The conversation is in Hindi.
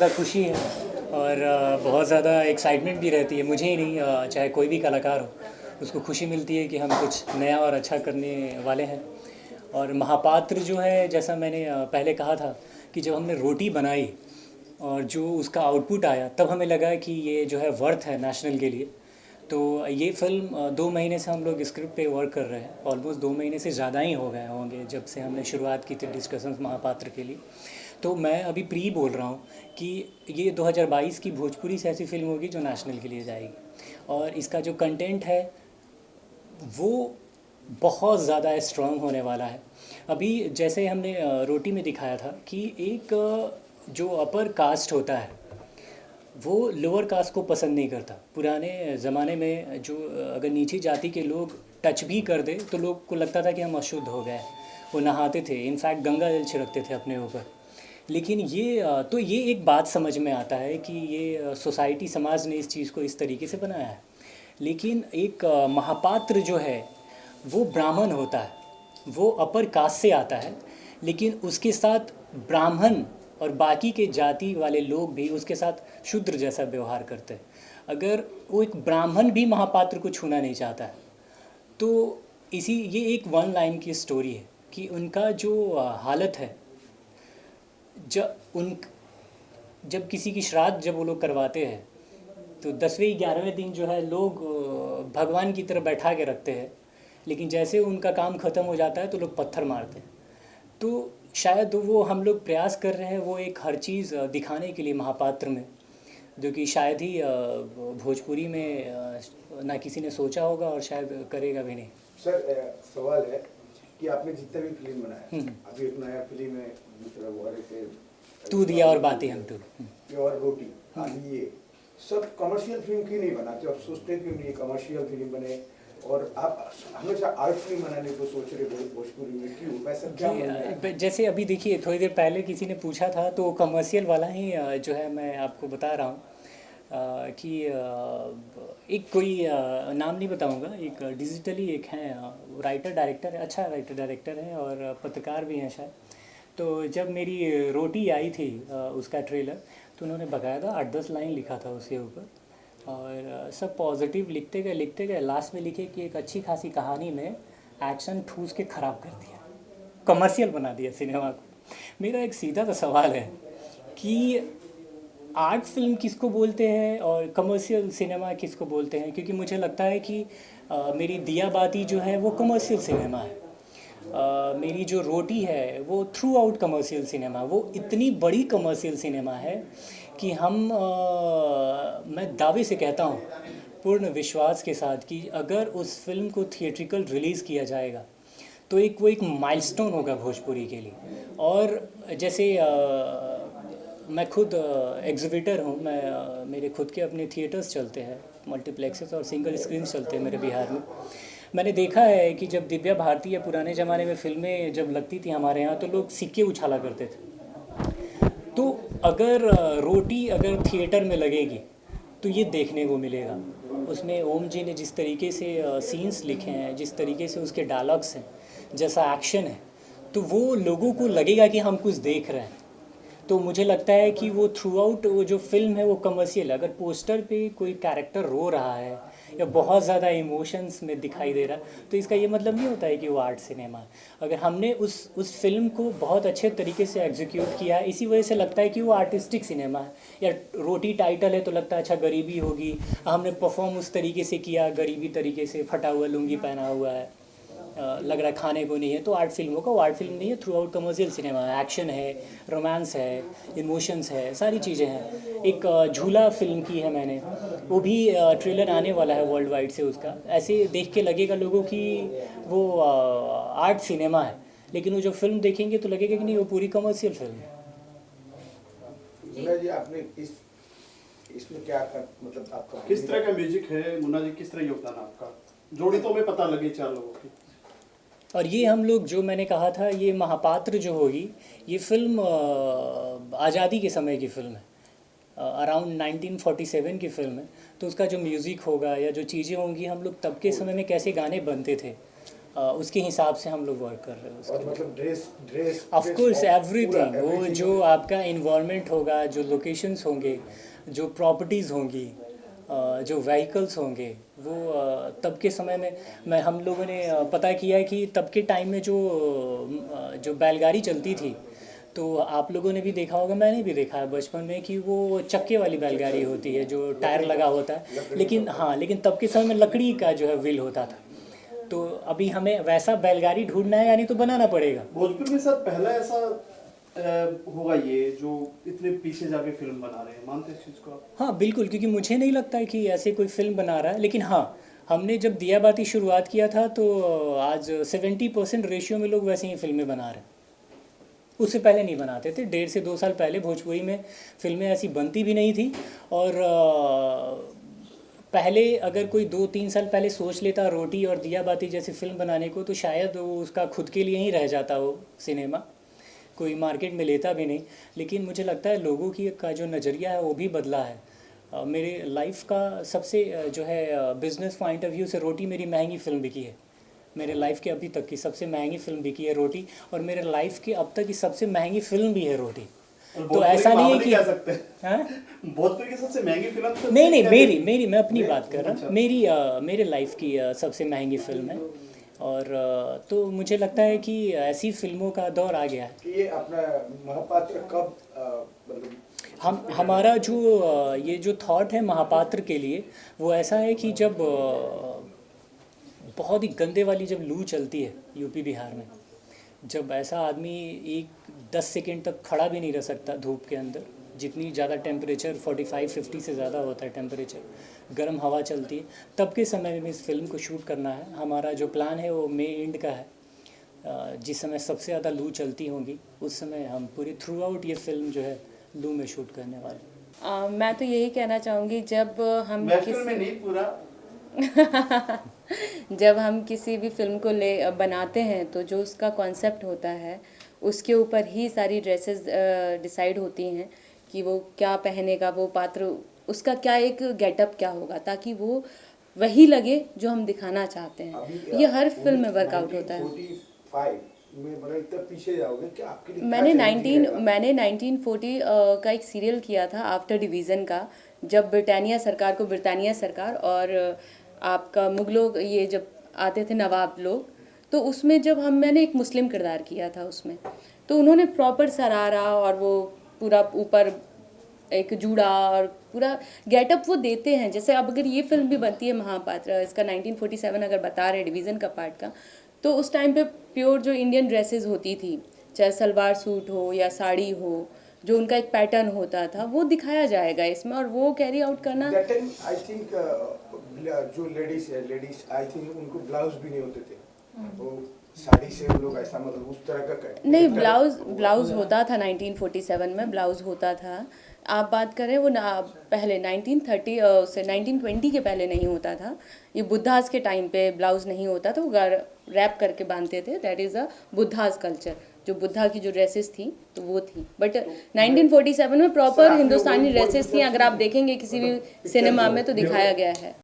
ज़्यादा खुशी है और बहुत ज़्यादा एक्साइटमेंट भी रहती है। मुझे ही नहीं, चाहे कोई भी कलाकार हो, उसको खुशी मिलती है कि हम कुछ नया और अच्छा करने वाले हैं। और महापात्र जो है, जैसा मैंने पहले कहा था कि जब हमने रोटी बनाई और जो उसका आउटपुट आया, तब हमें लगा कि ये जो है वर्थ है नेशनल के लिए। तो ये फ़िल्म 2 महीने से हम लोग स्क्रिप्ट पे वर्क कर रहे हैं। ऑलमोस्ट 2 महीने से ज़्यादा ही हो गए होंगे जब से हमने शुरुआत की थी डिस्कशंस महापात्र के लिए। तो मैं अभी प्री बोल रहा हूँ कि ये 2022 की भोजपुरी से ऐसी फिल्म होगी जो नेशनल के लिए जाएगी। और इसका जो कंटेंट है वो बहुत ज़्यादा स्ट्रॉन्ग होने वाला है। अभी जैसे हमने रोटी में दिखाया था कि एक जो अपर कास्ट होता है वो लोअर कास्ट को पसंद नहीं करता। पुराने ज़माने में जो अगर नीची जाति के लोग टच भी कर दे तो लोग को लगता था कि हम अशुद्ध हो गए। वो नहाते थे, इनफैक्ट गंगा जल छिड़कते थे अपने ऊपर। लेकिन तो ये एक बात समझ में आता है कि ये सोसाइटी, समाज ने इस चीज़ को इस तरीके से बनाया है। लेकिन एक महापात्र जो है वो ब्राह्मण होता है, वो अपर कास्ट से आता है, लेकिन उसके साथ ब्राह्मण और बाकी के जाति वाले लोग भी उसके साथ शूद्र जैसा व्यवहार करते हैं। अगर वो एक ब्राह्मण भी महापात्र को छूना नहीं चाहता है तो ये एक वन लाइन की स्टोरी है कि उनका जो हालत है, जब किसी की श्राद्ध जब वो लोग करवाते हैं तो 10वें 11वें दिन जो है लोग भगवान की तरह बैठा के रखते हैं, लेकिन जैसे उनका काम ख़त्म हो जाता है तो लोग पत्थर मारते हैं। तो शायद वो हम लोग प्रयास कर रहे हैं वो एक हर चीज़ दिखाने के लिए महापात्र में, जो कि शायद ही भोजपुरी में ना किसी ने सोचा होगा और शायद करेगा भी नहीं। सर, सवाल है कि आपने जितना भी फिल्म बनाया, अभी एक नया फिल्म है मतलब और एक तू दिया और बातें हम टू और रोटी, अभी ये सब कमर्शियल फिल्म क्यों नहीं बनाते? आप सोचते क्यों नहीं कमर्शियल फिल्म बने और आप हमेशा आर्ट फिल्म बनाने को सोच रहे हो भोजपुरी में, क्यों? पैसा क्या मन में है? जैसे अभी देखिए, थोड़ी देर पहले किसी ने पूछा था तो कमर्शियल वाला ही जो है मैं आपको बता रहा हूँ कि एक कोई नाम नहीं बताऊंगा, एक डिजिटली एक है राइटर डायरेक्टर है, अच्छा राइटर डायरेक्टर है और पत्रकार भी हैं शायद। तो जब मेरी रोटी आई थी उसका ट्रेलर, तो उन्होंने बकायदा 8-10 लाइन लिखा था उसके ऊपर और सब पॉजिटिव लिखते गए लास्ट में लिखे कि एक अच्छी खासी कहानी में एक्शन ठूस के ख़राब कर दिया, कमर्शियल बना दिया सिनेमा को। मेरा एक सीधा सा सवाल है कि आर्ट फिल्म किसको बोलते हैं और कमर्शियल सिनेमा किसको बोलते हैं? क्योंकि मुझे लगता है कि मेरी दिया बाती जो है वो कमर्शियल सिनेमा है। मेरी जो रोटी है वो थ्रू आउट कमर्शियल सिनेमा, वो इतनी बड़ी कमर्शियल सिनेमा है कि मैं दावे से कहता हूँ पूर्ण विश्वास के साथ कि अगर उस फिल्म को थिएट्रिकल रिलीज़ किया जाएगा तो वो एक माइलस्टोन होगा भोजपुरी के लिए। और जैसे मैं खुद एग्जीबिटर हूँ, मेरे खुद के अपने थिएटर्स चलते हैं, मल्टीप्लेक्सेस और सिंगल स्क्रीन चलते हैं मेरे बिहार में। मैंने देखा है कि जब दिव्या भारती या पुराने ज़माने में फिल्में जब लगती थी हमारे यहाँ तो लोग सिक्के उछाला करते थे। तो अगर रोटी अगर थिएटर में लगेगी तो ये देखने को मिलेगा। उसमें ओम जी ने जिस तरीके से सीन्स लिखे हैं, जिस तरीके से उसके डायलॉग्स हैं, जैसा एक्शन है, तो वो लोगों को लगेगा कि हम कुछ देख रहे हैं। तो मुझे लगता है कि वो थ्रू आउट वो जो फिल्म है वो कमर्शियल है। अगर पोस्टर पे कोई कैरेक्टर रो रहा है या बहुत ज़्यादा इमोशंस में दिखाई दे रहा है तो इसका ये मतलब नहीं होता है कि वो आर्ट सिनेमा है। अगर हमने उस फिल्म को बहुत अच्छे तरीके से एग्जीक्यूट किया है, इसी वजह से लगता है कि वो आर्टिस्टिक सिनेमा है। या रोटी टाइटल है तो लगता है अच्छा गरीबी होगी, हमने परफॉर्म उस तरीके से किया, गरीबी तरीके से, फटा हुआ लुंगी पहना हुआ है, लग रहा है खाने को नहीं है, तो आर्ट फिल्म होगा। वो आर्ट फिल्म नहीं है, थ्रू आउट कमर्शियल सिनेमा है। एक्शन है, रोमांस है, इमोशंस है, सारी चीज़ें हैं। एक झूला फिल्म की है मैंने, वो भी ट्रेलर आने वाला है वर्ल्ड वाइड से उसका। ऐसे देख के लगेगा लोगों की वो आर्ट सिनेमा है, लेकिन वो जो फिल्म देखेंगे तो लगेगा कि नहीं वो पूरी कमर्शियल फिल्म है। मुन्ना जी, आपने इसमें क्या कर, मतलब आपका किस तरह का म्यूजिक है मुन्ना जी, किस तरह योगदान है आपका? जोड़ी तो में पता लगे 4 लोगों की। और ये हम लोग जो मैंने कहा था, ये महापात्र जो होगी, ये फिल्म आज़ादी के समय की फ़िल्म है, अराउंड 1947 की फ़िल्म है। तो उसका जो म्यूज़िक होगा या जो चीज़ें होंगी, हम लोग तब के समय में कैसे गाने बनते थे उसके हिसाब से हम लोग वर्क कर रहे हैं और मतलब ड्रेस ड्रेस ऑफ कोर्स पूरा एवरीथिंग, वो everything जो आपका इन्वायरमेंट होगा, जो लोकेशंस होंगे, जो प्रॉपर्टीज़ होंगी, जो व्हीकल्स होंगे, वो तब के समय में हम लोगों ने पता किया है कि तब के टाइम में जो बैलगाड़ी चलती थी, तो आप लोगों ने भी देखा होगा, मैंने भी देखा है बचपन में कि वो चक्के वाली बैलगाड़ी होती है जो टायर लगा होता है, लेकिन हाँ, लेकिन तब के समय में लकड़ी का जो है व्हील होता था। तो अभी हमें वैसा बैलगाड़ी ढूंढना है, यानी तो बनाना पड़ेगा। भोजपुर के साथ पहला ऐसा होगा ये जो इतने पीछे जाके फिल्म बना रहे हैं, मानते हैं इस चीज को आप? हाँ बिल्कुल, क्योंकि मुझे नहीं लगता है कि ऐसे कोई फिल्म बना रहा है, लेकिन हाँ, हमने जब दिया बाती शुरुआत किया था तो आज 70% रेशियो में लोग वैसे ही फिल्में बना रहे हैं। उससे पहले नहीं बनाते थे, 1.5 से 2 साल पहले भोजपुरी में फिल्में ऐसी बनती भी नहीं थी। और पहले अगर कोई 2-3 साल पहले सोच लेता रोटी और दिया बाती जैसी फिल्म बनाने को, तो शायद वो उसका खुद के लिए ही रह जाता वो सिनेमा, कोई मार्केट में लेता भी नहीं। लेकिन मुझे लगता है लोगों की का जो नज़रिया है वो भी बदला है। मेरे लाइफ का सबसे जो है बिज़नेस पॉइंट ऑफ व्यू से रोटी मेरी महंगी फिल्म बिकी है। मेरे लाइफ के अभी तक की सबसे महंगी फिल्म बिकी है रोटी, और मेरे लाइफ की अब तक की सबसे महंगी फिल्म भी है रोटी। तो ऐसा नहीं है कि कह सकते हैं हाँ? भोजपुर की सबसे महंगी फिल्म तो नहीं, मेरी मैं अपनी बात कर रहा हूँ। मेरे लाइफ की सबसे महंगी फिल्म है। और तो मुझे लगता है कि ऐसी फिल्मों का दौर आ गया है। कि ये अपना महापात्र कब मतलब हमारा जो ये जो थॉट है महापात्र के लिए, वो ऐसा है कि जब बहुत ही गंदे वाली जब लू चलती है यूपी बिहार में, जब ऐसा आदमी 10 सेकेंड तक खड़ा भी नहीं रह सकता धूप के अंदर, जितनी ज़्यादा टेम्परेचर 45-50 से ज़्यादा होता है टेम्परेचर, गर्म हवा चलती है, तब के समय में इस फिल्म को शूट करना है। हमारा जो प्लान है वो मई एंड का है, जिस समय सबसे ज़्यादा लू चलती होंगी उस समय हम पूरी थ्रू आउट ये फिल्म जो है लू में शूट करने वाले। मैं तो यही कहना चाहूँगी, जब हम महफिल में नहीं पूरा जब हम किसी भी फिल्म को बनाते हैं तो जो उसका कॉन्सेप्ट होता है उसके ऊपर ही सारी ड्रेसेस डिसाइड होती हैं कि वो क्या पहनेगा, वो पात्र उसका क्या एक गेटअप क्या होगा, ताकि वो वही लगे जो हम दिखाना चाहते हैं। ये हर फिल्म में वर्कआउट होता है। 1945 में बड़ा इतना पीछे जाओगे कि आपके लिए मैंने 1940 का एक सीरियल किया था आफ्टर डिवीज़न का, जब ब्रिटानिया सरकार और आपका मुगलों ये जब आते थे नवाब लोग, तो उसमें जब मैंने एक मुस्लिम किरदार किया था उसमें, तो उन्होंने प्रॉपर सरारा और वो पूरा ऊपर एक जूड़ा और पूरा गेटअप वो देते हैं। जैसे अब अगर ये फिल्म भी बनती है महापात्र, इसका 1947 अगर बता रहे डिवीज़न का पार्ट का, तो उस टाइम पे प्योर जो इंडियन ड्रेसेस होती थी, चाहे सलवार सूट हो या साड़ी हो, जो उनका एक पैटर्न होता था वो दिखाया जाएगा इसमें, और वो कैरी आउट करना। दैट टाइम आई थिंक जो लेडीज आई थिंक उनको ब्लाउज भी नहीं होते थे, वो साड़ी से वो लोग ऐसा मतलब उस तरह का नहीं, ब्लाउज होता था 1947 में, ब्लाउज होता था। आप बात करें वो पहले 1930 से 1920 के पहले नहीं होता था। ये बुद्धास के टाइम पे ब्लाउज नहीं होता था, वो रैप करके बांधते थे। That is a Buddhas culture. जो बुद्धा की जो ड्रेसेस थी तो वो थी, बट 1947 में प्रॉपर हिंदुस्तानी ड्रेसेस थी। अगर आप देखेंगे किसी भी सिनेमा में तो दिखाया गया है।